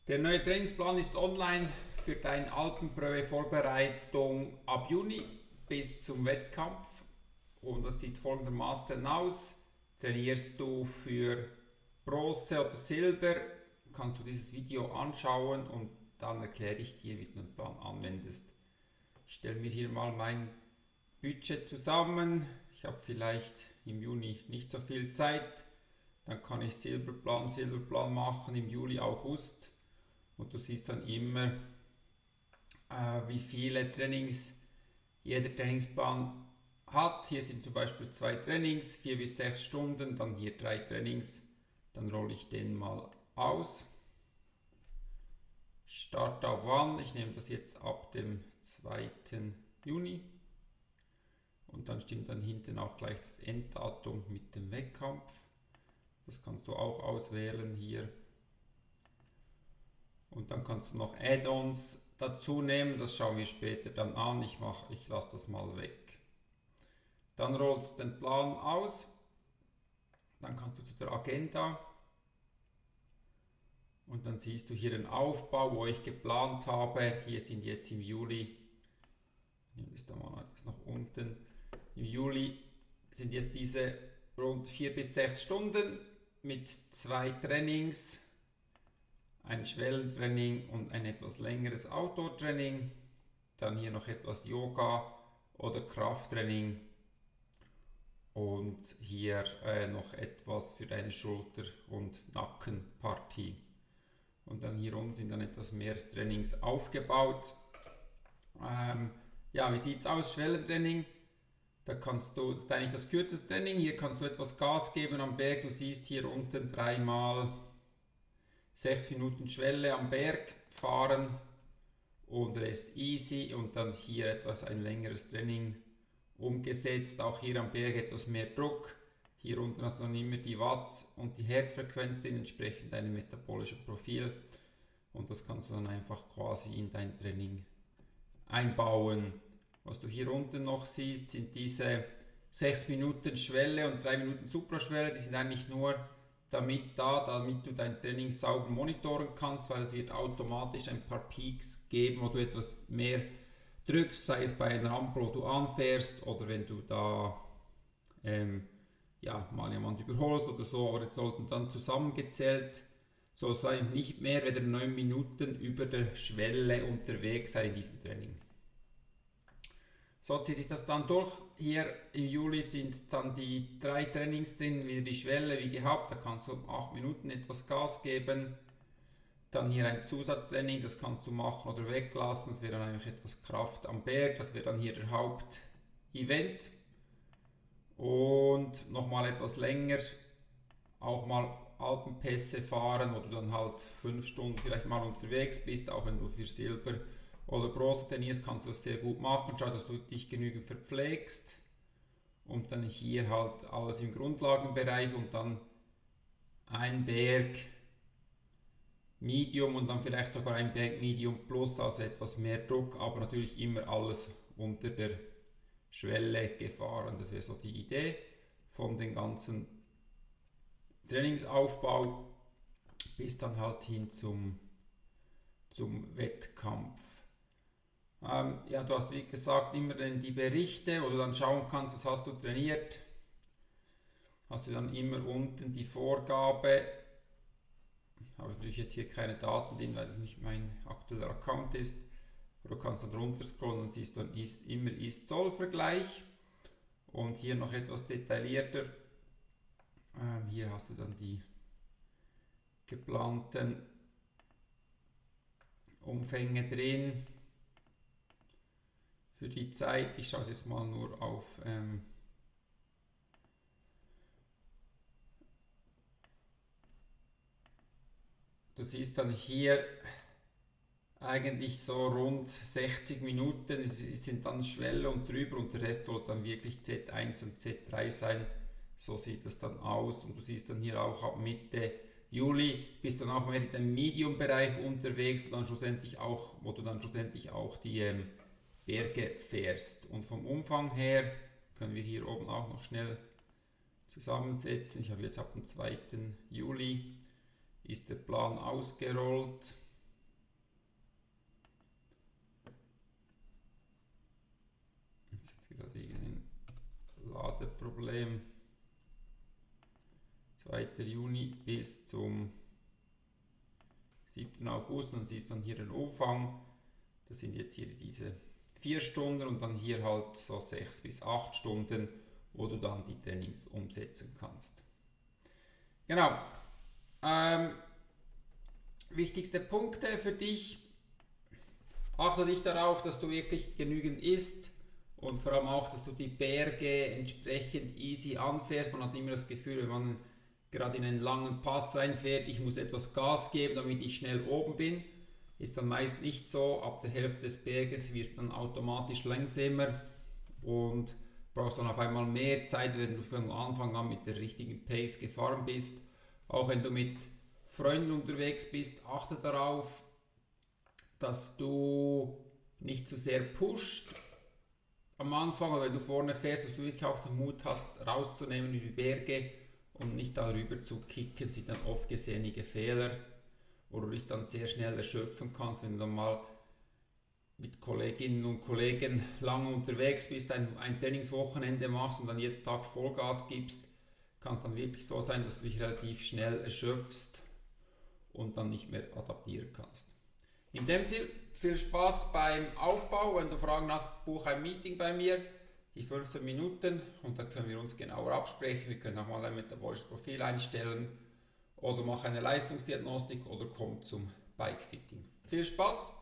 Der neue Trainingsplan ist online für deine Alpenprobe-Vorbereitung ab Juni bis zum Wettkampf. Und das sieht folgendermaßen aus. Trainierst du für Bronze oder Silber, kannst du dieses Video anschauen und dann erkläre ich dir, wie du den Plan anwendest. Ich stelle mir hier mal mein Budget zusammen. Ich habe vielleicht im Juni nicht so viel Zeit. Dann kann ich Silberplan machen im Juli, August. Und du siehst dann immer, wie viele Trainings jeder Trainingsplan hat. Hier sind zum Beispiel 2 Trainings, 4 bis 6 Stunden, dann hier 3 Trainings. Dann rolle ich den mal aus. Start ab wann? Ich nehme das jetzt ab dem 2. Juni. Und dann stimmt dann hinten auch gleich das Enddatum mit dem Wettkampf. Das kannst du auch auswählen hier. Und dann kannst du noch Add-ons dazu nehmen, das schauen wir später dann an. Ich lasse das mal weg. Dann rollst du den Plan aus. Dann kannst du zu der Agenda. Und dann siehst du hier den Aufbau, wo ich geplant habe. Hier sind jetzt im Juli, ich nehme das da mal etwas nach unten. Im Juli sind jetzt diese rund 4 bis 6 Stunden mit 2 Trainings. Ein Schwellentraining und ein etwas längeres Outdoor-Training. Dann hier noch etwas Yoga oder Krafttraining. Und hier noch etwas für deine Schulter- und Nackenpartie. Und dann hier unten sind dann etwas mehr Trainings aufgebaut. Ja, wie sieht es aus? Schwellentraining. Da kannst du, das ist eigentlich das kürzeste Training. Hier kannst du etwas Gas geben am Berg. Du siehst hier unten 3 mal 6 Minuten Schwelle am Berg fahren und Rest easy und dann hier etwas ein längeres Training umgesetzt, auch hier am Berg etwas mehr Druck. Hier unten hast du dann immer die Watt und die Herzfrequenz entsprechend deinem metabolischen Profil und das kannst du dann einfach quasi in dein Training einbauen. Was du hier unten noch siehst, sind diese 6 Minuten Schwelle und 3 Minuten Supraschwelle, die sind eigentlich nur damit du dein Training sauber monitoren kannst, weil es wird automatisch ein paar Peaks geben, wo du etwas mehr drückst, sei es bei einer Ampel, wo du anfährst oder wenn du da mal jemand überholst oder so, aber es sollten dann zusammengezählt, sollst du eigentlich nicht mehr als 9 Minuten über der Schwelle unterwegs sein in diesem Training. So zieht sich das dann durch. Hier im Juli sind dann die 3 Trainings drin, wieder die Schwelle wie gehabt, da kannst du 8 Minuten etwas Gas geben. Dann hier ein Zusatztraining, das kannst du machen oder weglassen, das wäre dann einfach etwas Kraft am Berg, das wäre dann hier der Hauptevent. Und nochmal etwas länger, auch mal Alpenpässe fahren, wo du dann halt 5 Stunden vielleicht mal unterwegs bist, auch wenn du für Silber oder Bronze trainierst, kannst du das sehr gut machen. Schau, dass du dich genügend verpflegst. Und dann hier halt alles im Grundlagenbereich und dann ein Berg Medium und dann vielleicht sogar ein Berg Medium Plus, also etwas mehr Druck, aber natürlich immer alles unter der Schwelle gefahren. Das wäre so die Idee von dem ganzen Trainingsaufbau bis dann halt hin zum Wettkampf. Du hast wie gesagt immer die Berichte, wo du dann schauen kannst, was hast du trainiert. Hast du dann immer unten die Vorgabe. Habe natürlich jetzt hier keine Daten drin, weil das nicht mein aktueller Account ist. Du kannst dann runter scrollen und siehst dann immer Ist-Soll-Vergleich. Und hier noch etwas detaillierter. Hier hast du dann die geplanten Umfänge drin. Für die Zeit, ich schaue es jetzt mal nur auf du siehst dann hier eigentlich so rund 60 Minuten, es sind dann Schwelle und drüber und der Rest soll dann wirklich Z1 und Z3 sein. So sieht es dann aus und du siehst dann hier auch ab Mitte Juli bist du dann auch mehr in dem Medium-Bereich unterwegs und dann schlussendlich auch, wo du dann schlussendlich auch die Berge fährst. Und vom Umfang her können wir hier oben auch noch schnell zusammensetzen. Ich habe jetzt ab dem 2. Juli ist der Plan ausgerollt. gerade irgendein Ladeproblem. 2. Juni bis zum 7. August. Und dann siehst du dann hier den Umfang. Das sind jetzt hier diese 4 Stunden und dann hier halt so 6 bis 8 Stunden, wo du dann die Trainings umsetzen kannst. Genau. Wichtigste Punkte für dich. Achte dich darauf, dass du wirklich genügend isst und vor allem auch, dass du die Berge entsprechend easy anfährst. Man hat immer das Gefühl, wenn man gerade in einen langen Pass reinfährt, ich muss etwas Gas geben, damit ich schnell oben bin. Ist dann meist nicht so. Ab der Hälfte des Berges wirst du dann automatisch langsamer und brauchst dann auf einmal mehr Zeit, wenn du von Anfang an mit der richtigen Pace gefahren bist. Auch wenn du mit Freunden unterwegs bist, achte darauf, dass du nicht zu sehr pusht am Anfang, oder wenn du vorne fährst, dass du wirklich auch den Mut hast, rauszunehmen über die Berge und nicht darüber zu kicken, sind dann oft gesehene Fehler, wo du dich dann sehr schnell erschöpfen kannst, wenn du dann mal mit Kolleginnen und Kollegen lange unterwegs bist, ein Trainingswochenende machst und dann jeden Tag Vollgas gibst, kann es dann wirklich so sein, dass du dich relativ schnell erschöpfst und dann nicht mehr adaptieren kannst. In dem Sinne, viel Spaß beim Aufbau. Wenn du Fragen hast, buch ein Meeting bei mir, die 15 Minuten, und dann können wir uns genauer absprechen. Wir können auch mal ein metabolisches Profil einstellen oder mach eine Leistungsdiagnostik oder komm zum Bikefitting. Viel Spaß!